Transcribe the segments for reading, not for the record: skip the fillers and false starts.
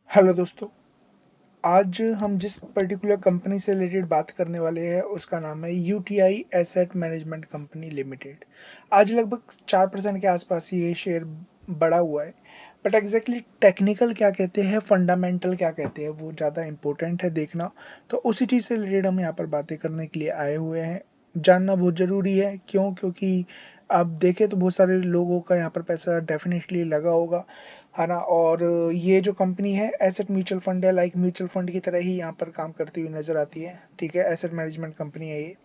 Hello दोस्तों। आज हम जिस पर्टिकुलर कंपनी से रिलेटेड बात करने वाले हैं उसका नाम है UTI asset management company limited. आज लगभग 4% के आसपास ये शेयर बढ़ा हुआ है। बट एग्जैक्टली टेक्निकल क्या कहते हैं, फंडामेंटल क्या कहते हैं, वो ज़्यादा इंपॉर्टेंट है देखना। तो उसी चीज़ से रिलेटेड हम यहाँ पर बातें करने के लिए आए हुए हैं। जानना बहुत ज़रूरी है। क्यों? क्योंकि आप देखें तो बहुत सारे लोगों का यहाँ पर पैसा डेफिनेटली लगा होगा, है ना। और ये जो कंपनी है एसेट म्यूचुअल फंड है, लाइक म्यूचुअल फंड की तरह ही यहाँ पर काम करती हुई नजर आती है। ठीक है, एसेट मैनेजमेंट कंपनी है ये।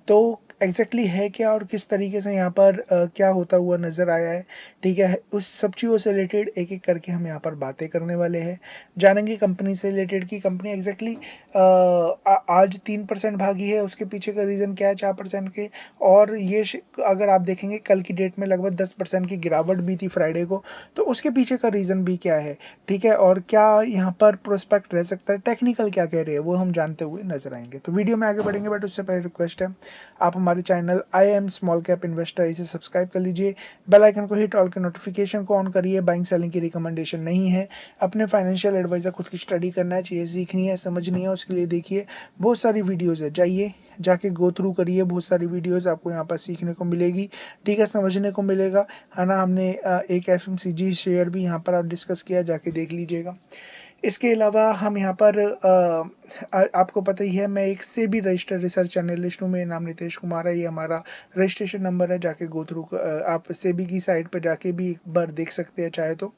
तो एग्जैक्टली है क्या और किस तरीके से यहाँ पर क्या होता हुआ नजर आया है, ठीक है, उस सब चीज़ों से रिलेटेड एक एक करके हम यहाँ पर बातें करने वाले हैं। जानेंगे कंपनी से रिलेटेड की कंपनी एग्जैक्टली आज 3% भागी है, उसके पीछे का रीज़न क्या है 4% के। और ये अगर आप देखेंगे कल की डेट में लगभग 10% की गिरावट भी थी फ्राइडे को। तो उसके पीछे का रीज़न भी क्या है, ठीक है, और क्या यहाँ पर प्रोस्पेक्ट रह सकता है, टेक्निकल क्या कह रहे हैं, वो हम जानते हुए नजर आएंगे। तो वीडियो में आगे बढ़ेंगे, बट उससे पहले रिक्वेस्ट है, आप हमारे channel I am small cap investor इसे सब्सक्राइब कर लीजिए, बेल आइकन को हिट, ऑल के नोटिफिकेशन को ऑन करिए। बाइंग सेलिंग की रिकमेंडेशन नहीं है। अपने फाइनेंशियल एडवाइजर खुद की स्टडी करना है, चीज़ें सीखनी है, समझनी है, उसके लिए देखिए बहुत सारी वीडियोज़ है, जाइए जाके गो थ्रू करिए। बहुत सारी वीडियोस आपको यहाँ पर सीखने को मिलेगी, ठीक है, समझने को मिलेगा, है ना। हमने एक एफएमसीजी शेयर भी यहाँ पर आप डिस्कस किया, जाके देख लीजिएगा। इसके अलावा हम यहाँ पर आपको पता ही है, मैं एक से भी रजिस्टर्ड रिसर्च एनालिस्ट हूँ। मेरा नाम नितेश कुमार है, ये हमारा रजिस्ट्रेशन नंबर है, जाके गो थ्रू आप सेबी की साइट पर जाके भी एक बार देख सकते हैं चाहे तो।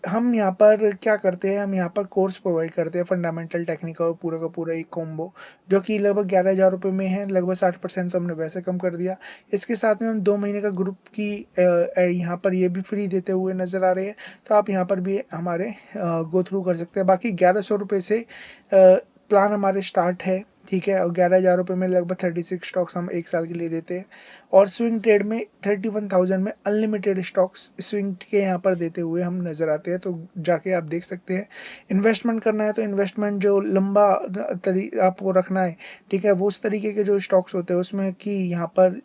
हम यहाँ पर क्या करते हैं, हम यहाँ पर कोर्स प्रोवाइड करते हैं, फंडामेंटल टेक्निकल और पूरा का पूरा एक कॉम्बो, जो कि लगभग 11,000 रुपये में है। लगभग 60% तो हमने वैसे कम कर दिया। इसके साथ में हम 2 महीने का ग्रुप की यहाँ पर ये भी फ्री देते हुए नजर आ रहे हैं। तो आप यहाँ पर भी हमारे गो थ्रू कर सकते हैं। बाकी 1100 रुपये से प्लान हमारे स्टार्ट है, ठीक है, और 11,000 रुपये में लगभग 36 स्टॉक्स हम एक साल के लिए देते हैं। और स्विंग ट्रेड में 31,000 में अनलिमिटेड स्टॉक्स स्विंग के यहाँ पर देते हुए हम नजर आते हैं। तो जाके आप देख सकते हैं। इन्वेस्टमेंट करना है तो इन्वेस्टमेंट जो लंबा आपको रखना है, ठीक है, वो उस तरीके के जो स्टॉक्स होते हैं उसमें कि यहाँ पर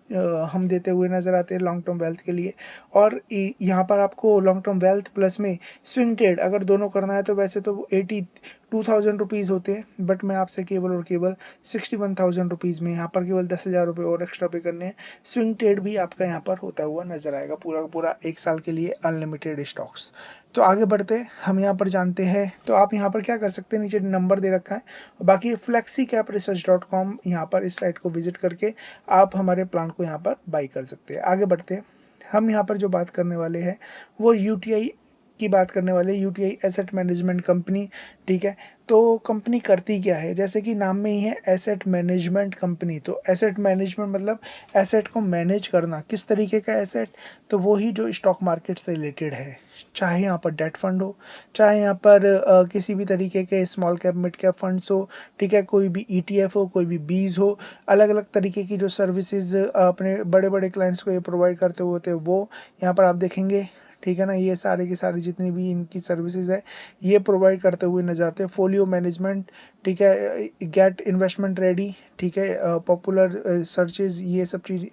हम देते हुए नजर आते हैं लॉन्ग टर्म वेल्थ के लिए। और यहाँ पर आपको लॉन्ग टर्म वेल्थ प्लस में स्विंग ट्रेड अगर दोनों करना है तो वैसे तो 82,000 रुपीज़ होते हैं, बट मैं आपसे केवल और केवल 61,000 रुपीज़ में यहाँ पर केवल 10,000 रुपये और एक्स्ट्रा पे करने हैं। स्विंग ट्रेड भी आपका यहाँ पर होता हुआ नजर आएगा, पूरा का पूरा एक साल के लिए अनलिमिटेड स्टॉक्स। तो आगे बढ़ते हैं, हम यहाँ पर जानते हैं। तो आप यहाँ पर क्या कर सकते हैं, नीचे नंबर दे रखा है, बाकी flexicapresearch.com, यहाँ पर इस साइट को विजिट करके आप हमारे प्लान को यहाँ पर बाई कर सकते हैं। आगे बढ़ते हैं, हम यहाँ पर जो बात करने वाले हैं वो यूटीआई की बात करने वाले, यूटीआई एसेट मैनेजमेंट कंपनी, ठीक है। तो कंपनी करती क्या है, जैसे कि नाम में ही है एसेट मैनेजमेंट कंपनी। तो एसेट मैनेजमेंट मतलब एसेट को मैनेज करना। किस तरीके का एसेट? तो वो ही जो स्टॉक मार्केट से रिलेटेड है, चाहे यहाँ पर डेट फंड हो, चाहे यहाँ पर किसी भी तरीके के small cap mid cap funds हो, ठीक है, कोई भी ईटीएफ हो, कोई भी बीज हो, अलग अलग तरीके की जो सर्विसेज अपने बड़े बड़े क्लाइंट्स को ये प्रोवाइड करते होते वो यहाँ पर आप देखेंगे, ठीक है ना। ये सारे के सारे जितनी भी इनकी सर्विसेज है ये प्रोवाइड करते हुए नजर आते हैं। फोलियो मैनेजमेंट, ठीक है, गेट इन्वेस्टमेंट रेडी, ठीक है, पॉपुलर सर्चेज, ये सब चीज,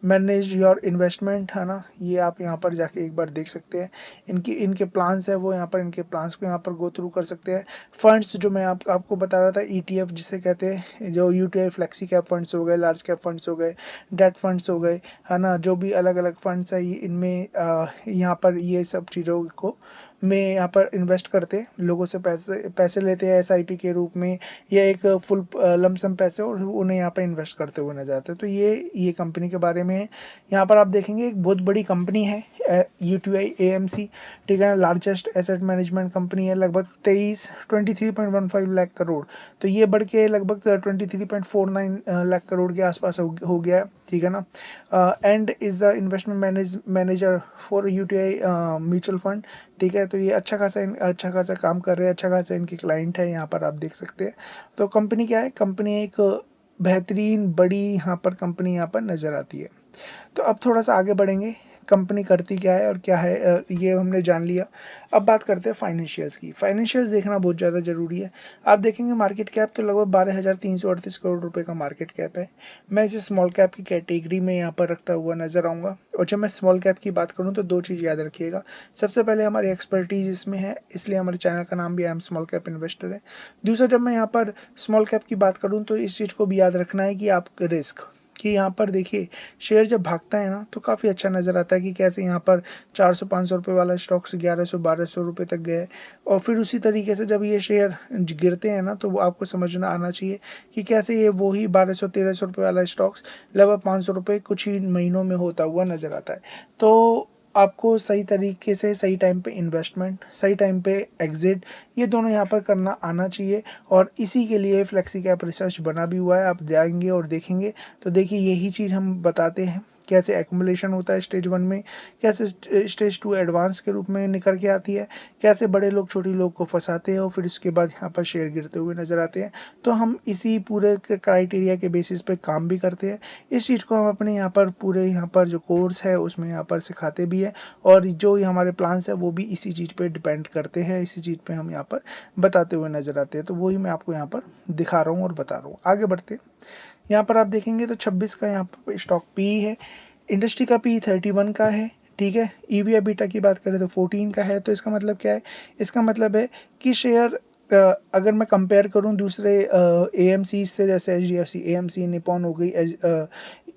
मैनेज योर इन्वेस्टमेंट, है ना। ये आप यहाँ पर जाके एक बार देख सकते हैं। इनकी इनके प्लान्स है वो यहाँ पर, इनके प्लान्स को यहाँ पर गो थ्रू कर सकते हैं। फंड्स जो मैं आपको बता रहा था, ईटीएफ जिसे कहते हैं, जो यूटीआई फ्लेक्सी कैप फंड्स हो गए, लार्ज कैप फंड्स हो गए, डेट फंड्स हो गए, है ना, जो भी अलग अलग फंड्स है इनमें यहाँ पर ये सब चीज़ों को में यहाँ पर इन्वेस्ट करते हैं, लोगों से पैसे पैसे लेते हैं एसआईपी के रूप में, या एक फुल लमसम पैसे, और उन्हें यहाँ पर इन्वेस्ट करते हुए नजर आते हैं। तो ये कंपनी के बारे में है। यहाँ पर आप देखेंगे एक बहुत बड़ी कंपनी है यूटीआई एएमसी, ठीक है, लार्जेस्ट एसेट मैनेजमेंट कंपनी है, लगभग 23 लाख करोड़। तो ये बढ़ के लगभग 23.49 लाख करोड़ के आसपास हो गया है, ठीक है ना। And is the investment manager for UTI mutual fund, ठीक है। तो ये अच्छा खासा काम कर रहे हैं, अच्छा खासा इनके क्लाइंट है, यहाँ पर आप देख सकते हैं। तो कंपनी क्या है, कंपनी एक बेहतरीन बड़ी यहाँ पर कंपनी यहाँ पर नजर आती है। तो अब थोड़ा सा आगे बढ़ेंगे, कंपनी करती क्या है और क्या है ये हमने जान लिया। अब बात करते हैं फाइनेंशियल्स की। फाइनेंशियल्स देखना बहुत ज़्यादा ज़रूरी है। आप देखेंगे मार्केट कैप तो लगभग 12,338 करोड़ रुपए का मार्केट कैप है। मैं इसे स्मॉल कैप की कैटेगरी में यहाँ पर रखता हुआ नजर आऊँगा। और जब मैं स्मॉल कैप की बात करूँ तो दो चीज़ याद रखिएगा। सबसे पहले हमारी एक्सपर्टीज इसमें है, इसलिए हमारे चैनल का नाम भी I am small cap investor है। दूसरा, जब मैं यहाँ पर स्मॉल कैप की बात करूँ तो इस चीज़ को भी याद रखना है कि आप रिस्क, कि यहाँ पर देखिए शेयर जब भागता है ना तो काफ़ी अच्छा नज़र आता है कि कैसे यहाँ पर 400-500 रुपये वाला स्टॉक्स 1100-1200 रुपये तक गए। और फिर उसी तरीके से जब ये शेयर गिरते हैं ना तो वो आपको समझना आना चाहिए कि कैसे ये वही 1200-1300 रुपये वाला स्टॉक्स लगभग 500 रुपये कुछ ही महीनों में होता हुआ नज़र आता है। तो आपको सही तरीके से सही टाइम पे इन्वेस्टमेंट, सही टाइम पे एग्जिट, ये दोनों यहाँ पर करना आना चाहिए। और इसी के लिए फ्लेक्सी कैप रिसर्च बना भी हुआ है। आप जाएंगे और देखेंगे तो देखिए यही चीज़ हम बताते हैं, कैसे एक्युमुलेशन होता है स्टेज 1 में, कैसे स्टेज 2 एडवांस के रूप में निकल के आती है, कैसे बड़े लोग छोटे लोग को फंसाते हैं और फिर उसके बाद यहाँ पर शेयर गिरते हुए नजर आते हैं। तो हम इसी पूरे क्राइटेरिया के बेसिस पे काम भी करते हैं। इस चीज़ को हम अपने यहाँ पर पूरे यहाँ पर जो कोर्स है उसमें यहाँ पर सिखाते भी हैं। और जो हमारे प्लान्स है वो भी इसी चीज़ पे डिपेंड करते हैं, इसी चीज़ पे हम यहाँ पर बताते हुए नजर आते हैं। तो वही मैं आपको यहाँ पर दिखा रहा हूँ और बता रहा हूँ। आगे बढ़ते, यहाँ पर आप देखेंगे तो 26 का यहाँ पर स्टॉक पी है, इंडस्ट्री का पी 31 का है। ठीक है, ईवी एबिटा की बात करें तो 14 का है। तो इसका मतलब क्या है? इसका मतलब है कि शेयर अगर मैं कंपेयर करूं दूसरे एएमसी से, जैसे एचडीएफसी, एएमसी, निपॉन हो गई,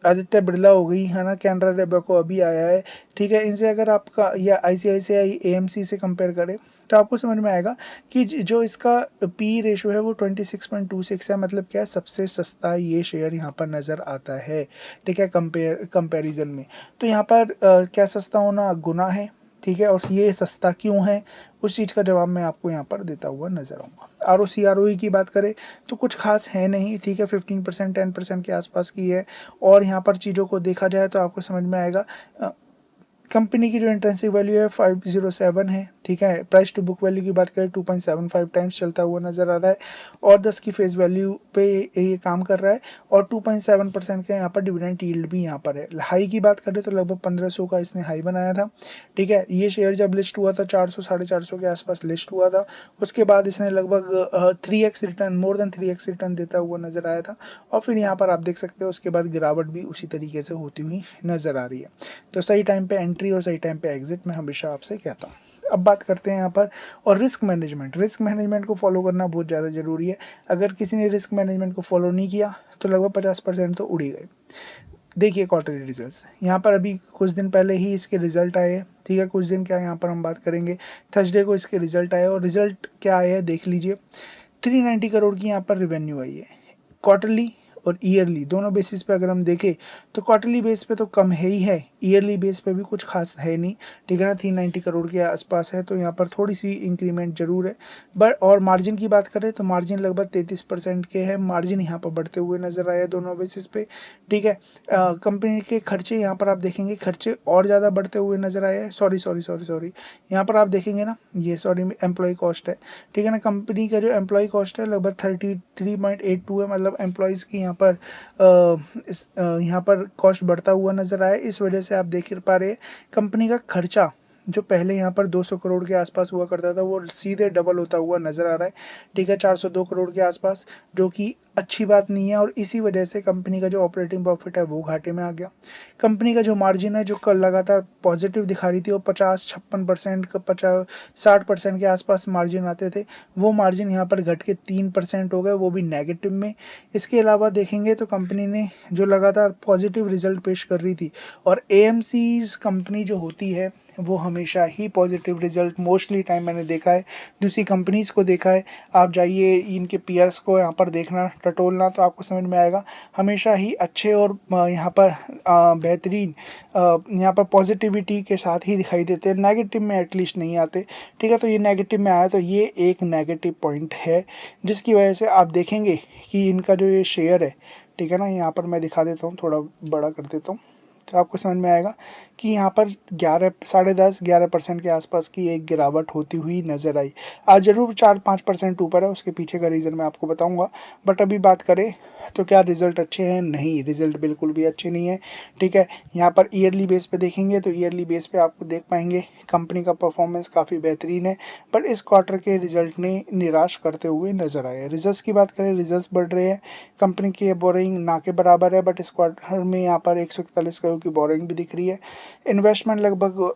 आदित्य बिरला हो गई, है ना, कैनरा रेबको अभी आया है। ठीक है, इनसे अगर आपका या आईसीआईसीआई एएमसी से कंपेयर करें तो आपको समझ में आएगा कि जो इसका पी रेशो है वो 26.26 है। मतलब क्या है? सबसे सस्ता ये शेयर यहाँ पर नज़र आता है। ठीक है, कंपेरिजन में। तो यहाँ पर क्या सस्ता होना गुनाह है? ठीक है, और ये सस्ता क्यों है उस चीज़ का जवाब मैं आपको यहाँ पर देता हुआ नजर आऊँगा। आरओसी आरओई की बात करें तो कुछ खास है नहीं। ठीक है, 15% 10% के आसपास की है। और यहाँ पर चीज़ों को देखा जाए तो आपको समझ में आएगा कंपनी की जो इंट्रिंसिक वैल्यू है 507 है। ठीक है, प्राइस टू बुक वैल्यू की बात करें 2.75 टाइम्स चलता हुआ नजर आ रहा है और 10 की फेस वैल्यू पे ये काम कर रहा है। और 2.7% का यहाँ पर डिविडेंड यील्ड भी यहाँ पर है। हाई की बात करें तो लगभग 1500 का इसने हाई बनाया था। ठीक है, ये शेयर जब लिस्ट हुआ था 400 450 के आसपास लिस्ट हुआ था। उसके बाद इसने लगभग 3x return, more than 3x return देता हुआ नजर आया था। और फिर यहाँ पर आप देख सकते हो उसके बाद गिरावट भी उसी तरीके से होती हुई नजर आ रही है। तो सही टाइम पे एंट्री और सही टाइम पे एग्जिट मैं हमेशा आपसे कहता हूँ। अब बात करते हैं यहाँ पर और रिस्क मैनेजमेंट को फॉलो करना बहुत ज़्यादा ज़रूरी है। अगर किसी ने रिस्क मैनेजमेंट को फॉलो नहीं किया तो लगभग 50% तो उड़ ही गए। देखिए क्वार्टरली रिजल्ट्स, यहाँ पर अभी कुछ दिन पहले ही इसके रिजल्ट आए। ठीक है, कुछ दिन क्या यहाँ पर हम बात करेंगे, थर्सडे को इसके रिजल्ट आए और रिजल्ट क्या आया है देख लीजिए। 390 करोड़ की यहाँ पर रेवेन्यू आई है। क्वार्टरली और ईयरली दोनों बेसिस पे अगर हम देखें तो क्वार्टरली बेस पे तो कम है ही है, ईयरली बेस पे भी कुछ खास है नहीं। ठीक है ना, 390 करोड़ के आसपास है। तो यहाँ पर थोड़ी सी इंक्रीमेंट जरूर है। बट और मार्जिन की बात करें तो मार्जिन लगभग 33% के है। मार्जिन यहाँ पर बढ़ते हुए नजर आए दोनों बेसिस पे। ठीक है, कंपनी के खर्चे यहाँ पर आप देखेंगे, खर्चे और ज़्यादा बढ़ते हुए नजर आए हैं। सॉरी, यहाँ पर आप देखेंगे ना, ये सॉरी एम्प्लॉय कॉस्ट है। ठीक है ना, कंपनी का जो एम्प्लॉय कॉस्ट है लगभग 33.82 है। मतलब एम्प्लॉयज़ की यहाँ पर यहाँ पर कॉस्ट बढ़ता हुआ नजर आया। इस वजह से आप देख पा रहे हैं कंपनी का खर्चा जो पहले यहाँ पर 200 करोड़ के आसपास हुआ करता था वो सीधे डबल होता हुआ नजर आ रहा है। ठीक है, 402 करोड़ के आसपास, जो कि अच्छी बात नहीं है। और इसी वजह से कंपनी का जो ऑपरेटिंग प्रॉफिट है वो घाटे में आ गया। कंपनी का जो मार्जिन है जो कल लगातार पॉजिटिव दिखा रही थी वो 50-56% का 50-60% के आसपास मार्जिन आते थे, वो मार्जिन यहाँ पर घट के 3% हो गए, वो भी नेगेटिव में। इसके अलावा देखेंगे तो कंपनी ने जो लगातार पॉजिटिव रिजल्ट पेश कर रही थी, और एएमसीज कंपनी जो होती है वो हमेशा ही पॉजिटिव रिजल्ट मोस्टली टाइम मैंने देखा है, दूसरी कंपनीज को देखा है। आप जाइए इनके पीयर्स को यहाँ पर देखना, टटोलना, तो आपको समझ में आएगा हमेशा ही अच्छे और यहाँ पर बेहतरीन यहाँ पर पॉजिटिविटी के साथ ही दिखाई देते हैं, नेगेटिव में एटलीस्ट नहीं आते। ठीक है, तो ये नेगेटिव में आया तो ये एक नेगेटिव पॉइंट है जिसकी वजह से आप देखेंगे कि इनका जो ये शेयर है, ठीक है ना, यहाँ पर मैं दिखा देता हूँ, थोड़ा बड़ा कर देता हूँ। तो आपको समझ में आएगा कि यहाँ पर 11 के आसपास की एक गिरावट होती हुई नजर आई। आज जरूर 4-5% ऊपर है, उसके पीछे का रीजन मैं आपको बताऊंगा। बट अभी बात करें तो क्या रिजल्ट अच्छे हैं? नहीं, रिजल्ट बिल्कुल भी अच्छे नहीं है। ठीक है, यहाँ पर ईयरली बेस पे देखेंगे तो ईयरली बेस पे आपको देख पाएंगे कंपनी का परफॉर्मेंस काफी बेहतरीन है, बट इस क्वार्टर के रिजल्ट ने निराश करते हुए नजर आए। रिजल्ट्स की बात करें, रिजल्ट्स बढ़ रहे हैं, कंपनी की बोरिंग ना के बराबर है, बट इस क्वार्टर में यहाँ पर 141 करोड़ की बोरिंग भी दिख रही है। इन्वेस्टमेंट लगभग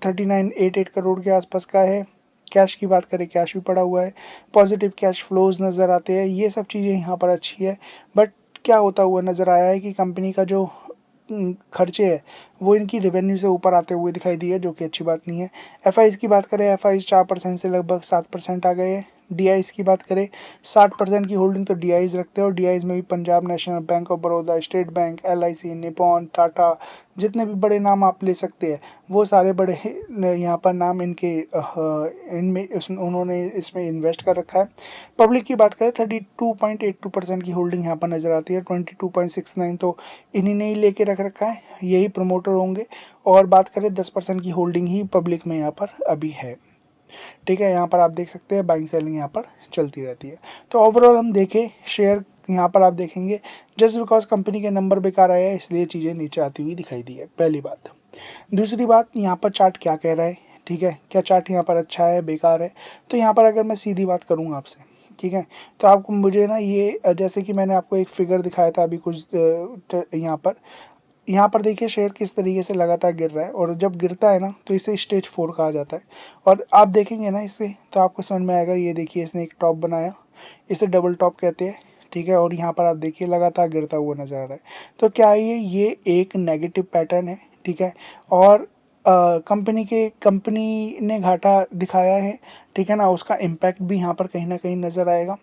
3988 करोड़ के आसपास का है। कैश की बात करें, कैश भी पड़ा हुआ है, पॉजिटिव कैश फ्लोज नजर आते हैं, ये सब चीज़ें यहाँ पर अच्छी है। बट क्या होता हुआ नजर आया है कि कंपनी का जो खर्चे है वो इनकी रेवेन्यू से ऊपर आते हुए दिखाई दिए, जो कि अच्छी बात नहीं है। एफ की बात करें, एफ 4% से लगभग 7% आ गए हैं। डी की बात करें, 60% की होल्डिंग तो डी रखते हैं, और डी में भी Punjab national, bank of Baroda, state bank, LIC, Nippon, Tata, जितने भी बड़े नाम आप ले सकते हैं वो सारे बड़े यहाँ पर नाम इनके इनमें उन्होंने इसमें इन्वेस्ट कर रखा है। पब्लिक की बात करें, 32.82% की होल्डिंग यहाँ पर नजर आती है, 22.69 तो इन्हीं ने ही लेके रख रखा है, यही प्रमोटर होंगे। और बात करें 10% की होल्डिंग ही पब्लिक में यहाँ पर अभी है। ठीक है, यहाँ पर आप देख सकते हैं बाइंग सेलिंग यहाँ पर चलती रहती है। तो ओवरऑल हम देखें शेयर, यहाँ पर आप देखेंगे जस्ट बिकॉज कंपनी के नंबर बेकार आए हैं इसलिए चीजें नीचे आती हुई दिखाई दी है, पहली बात। दूसरी बात, यहाँ पर चार्ट क्या कह रहा है? ठीक है, क्या चार्ट यहाँ पर अच्छा है, बेकार है? तो यहाँ पर अगर मैं सीधी बात करूंगा आपसे, ठीक है, तो आपको मुझे ना ये जैसे कि मैंने आपको एक फिगर दिखाया था अभी कुछ यहाँ पर देखिए शेयर किस तरीके से लगातार गिर रहा है, और जब गिरता है ना तो इसे स्टेज 4 कहा जाता है। और आप देखेंगे ना इससे तो आपको समझ में आएगा, ये देखिए इसने एक टॉप बनाया, इसे डबल टॉप कहते हैं। ठीक है, और यहाँ पर आप देखिए लगातार गिरता हुआ नजर आ रहा है। तो क्या ये एक नेगेटिव पैटर्न है? ठीक है, और कंपनी ने घाटा दिखाया है, ठीक है ना, उसका इम्पैक्ट भी यहाँ पर कहीं ना कहीं नजर आएगा।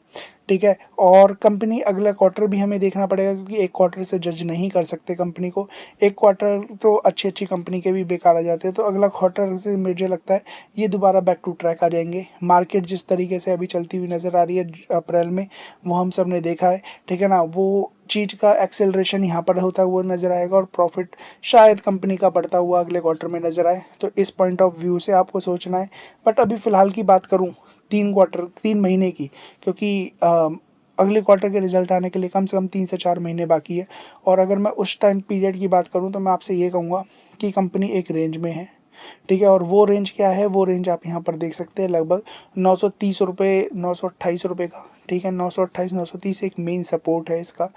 ठीक है, और कंपनी अगला क्वार्टर भी हमें देखना पड़ेगा, क्योंकि एक क्वार्टर से जज नहीं कर सकते कंपनी को। एक क्वार्टर तो अच्छी अच्छी कंपनी के भी बेकार आ जाते हैं, तो अगला क्वार्टर से मुझे लगता है ये दोबारा बैक टू ट्रैक आ जाएंगे। मार्केट जिस तरीके से अभी चलती हुई नजर आ रही है अप्रैल में, वो हम सब ने देखा है। ठीक है ना, वो चीज का एक्सेलरेशन यहाँ पर होता हुआ नजर आएगा, और प्रॉफिट शायद कंपनी का बढ़ता हुआ अगले क्वार्टर में नजर आए। तो इस पॉइंट ऑफ व्यू से आपको सोचना है। बट अभी फिलहाल की बात करूं 3 महीने की, क्योंकि अगले क्वार्टर के रिजल्ट आने के लिए कम से कम 3 से 4 महीने बाकी है। और अगर मैं उस टाइम पीरियड की बात करूं तो मैं आपसे ये कहूंगा कि कंपनी एक रेंज में है। ठीक है, और वो रेंज क्या है? वो रेंज आप यहाँ पर देख सकते हैं, लगभग 930 रुपये, 928 रुपये का। ठीक है, 928 930 एक मेन सपोर्ट है इसका।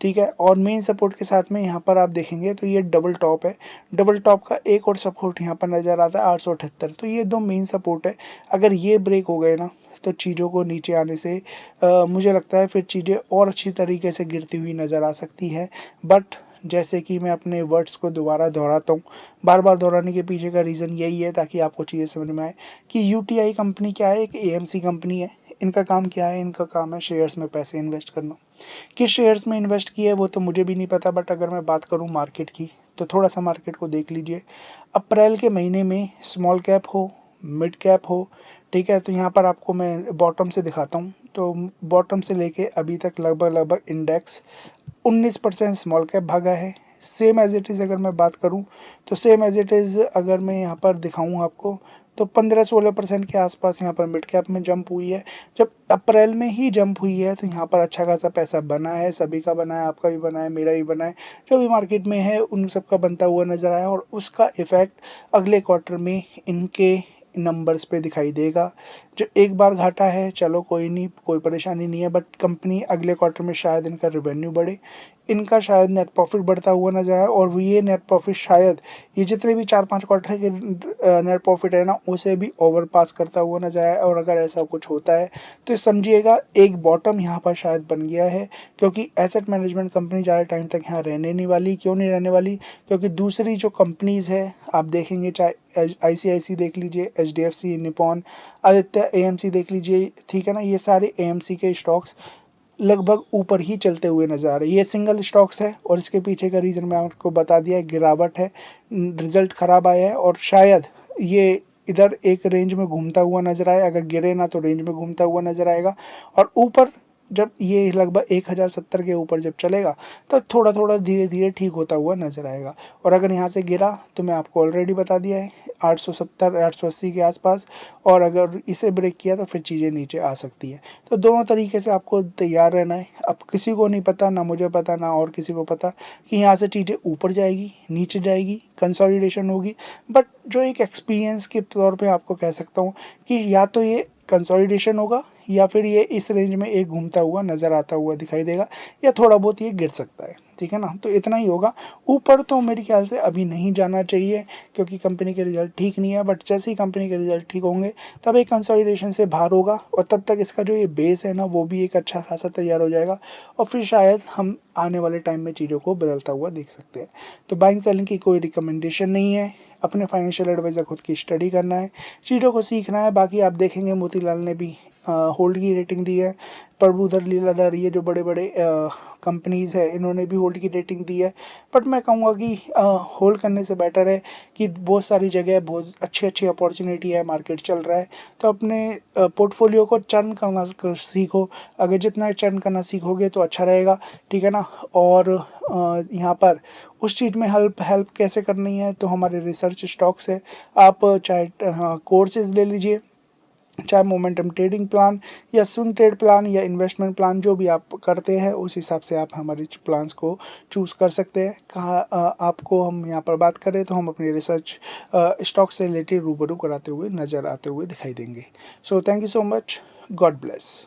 ठीक है, और मेन सपोर्ट के साथ में यहाँ पर आप देखेंगे तो ये डबल टॉप है। डबल टॉप का एक और सपोर्ट यहाँ पर नजर आता है 878। तो ये दो मेन सपोर्ट है, अगर ये ब्रेक हो गए ना तो चीज़ों को नीचे आने से मुझे लगता है फिर चीज़ें और अच्छी तरीके से गिरती हुई नजर आ सकती है। बट जैसे कि मैं अपने वर्ड्स को दोबारा दोहराता हूँ, बार बार दोहराने के पीछे का रीज़न यही है ताकि आपको चीज़ें समझ में आए कि यूटीआई कंपनी क्या है, एक एएमसी कंपनी है। इनका काम क्या है? इनका काम है शेयर्स में पैसे इन्वेस्ट करना। किस शेयर्स में इन्वेस्ट किया है वो तो मुझे भी नहीं पता, बट अगर मैं बात करूं मार्केट की तो थोड़ा सा मार्केट को देख लीजिए। अप्रैल के महीने में स्मॉल कैप हो, मिड कैप हो, ठीक है, तो यहाँ पर आपको मैं बॉटम से दिखाता हूँ। तो बॉटम से लेके अभी तक लगभग लगभग इंडेक्स 19% स्मॉल कैप भागा है। सेम एज इट इज़ अगर मैं बात करूं तो सेम एज इट इज़ अगर मैं यहाँ पर दिखाऊं आपको तो 15-16% के आसपास यहाँ पर मिड कैप में जंप हुई है। जब अप्रैल में ही जंप हुई है तो यहाँ पर अच्छा खासा पैसा बना है, सभी का बना है, आपका भी बना है, मेरा भी बना है, जो भी मार्केट में है उन सब का बनता हुआ नजर आया, और उसका इफेक्ट अगले क्वार्टर में इनके नंबर्स पे दिखाई देगा। जो एक बार घाटा है चलो कोई नहीं, कोई परेशानी नहीं है, बट कंपनी अगले क्वार्टर में शायद इनका रेवेन्यू बढ़े, इनका शायद नेट प्रॉफिट बढ़ता हुआ नजर आए, और ये नेट प्रॉफिट शायद ये जितने भी 4-5 क्वार्टर के नेट प्रॉफिट है ना उसे भी ओवर पास करता हुआ नजर आए। और अगर ऐसा कुछ होता है तो समझिएगा एक बॉटम यहाँ पर शायद बन गया है, क्योंकि एसेट मैनेजमेंट कंपनी ज़्यादा टाइम तक यहाँ रहने नहीं वाली। क्यों नहीं रहने वाली? क्योंकि दूसरी जो कंपनीज है आप देखेंगे, चाहे ICICI देख लीजिए, HDFC, निपॉन, आदित्य, AMC देख लीजिए, ठीक है ना, ये सारे AMC के स्टॉक्स लगभग ऊपर ही चलते हुए नजर आ रहे हैं। ये सिंगल स्टॉक्स है, और इसके पीछे का रीजन मैं आपको बता दिया है, गिरावट है, रिजल्ट खराब आया है, और शायद ये इधर एक रेंज में घूमता हुआ नजर आए, अगर गिरे ना तो रेंज में घूमता हुआ नजर आएगा। और ऊपर जब ये लगभग 1070 के ऊपर जब चलेगा तो थोड़ा थोड़ा धीरे धीरे ठीक होता हुआ नजर आएगा। और अगर यहाँ से गिरा तो मैं आपको ऑलरेडी बता दिया है 870 880 के आसपास, और अगर इसे ब्रेक किया तो फिर चीज़ें नीचे आ सकती है। तो दोनों तरीके से आपको तैयार रहना है। अब किसी को नहीं पता, ना मुझे पता, ना और किसी को पता कि यहाँ से चीज़ें ऊपर जाएगी, नीचे जाएगी, कंसोलिडेशन होगी। बट जो एक एक्सपीरियंस के तौर पे आपको कह सकता हूँ कि या तो ये कंसोलिडेशन होगा या फिर ये इस रेंज में एक घूमता हुआ नजर आता हुआ दिखाई देगा, या थोड़ा बहुत ये गिर सकता है। ठीक है ना, तो इतना ही होगा। ऊपर तो मेरे ख्याल से अभी नहीं जाना चाहिए क्योंकि कंपनी के रिजल्ट ठीक नहीं है, बट जैसे ही कंपनी के रिजल्ट ठीक होंगे तब एक कंसोलिडेशन से बाहर होगा, और तब तक इसका जो ये बेस है ना वो भी एक अच्छा खासा तैयार हो जाएगा, और फिर शायद हम आने वाले टाइम में चीज़ों को बदलता हुआ देख सकते हैं। तो बाइंग सेलिंग की कोई रिकमेंडेशन नहीं है, अपने फाइनेंशियल एडवाइजर खुद की स्टडी करना है, चीज़ों को सीखना है। बाकी आप देखेंगे मोतीलाल ने भी होल्ड की रेटिंग दी है, प्रभुधर लीलाधर, ये जो बड़े बड़े कंपनीज है इन्होंने भी होल्ड की रेटिंग दी है। बट मैं कहूँगा कि होल्ड करने से बेटर है कि बहुत सारी जगह बहुत अच्छी अच्छी अपॉर्चुनिटी है, मार्केट चल रहा है, तो अपने पोर्टफोलियो को चर्न करना सीखो। अगर जितना चर्न करना सीखोगे तो अच्छा रहेगा। ठीक है ना। और यहाँ पर उस चीज़ में हेल्प हेल्प कैसे करनी है, तो हमारे रिसर्च स्टॉक्स है, आप चाहे कोर्सेज ले लीजिए, चाहे मोमेंटम ट्रेडिंग प्लान या स्विंग ट्रेड प्लान या इन्वेस्टमेंट प्लान, जो भी आप करते हैं उस हिसाब से आप हमारे प्लान्स को चूज कर सकते हैं। कहाँ आपको हम यहाँ पर बात करें तो हम अपनी रिसर्च स्टॉक से रिलेटेड रूबरू कराते हुए नजर आते हुए दिखाई देंगे। So thank you so much, God bless.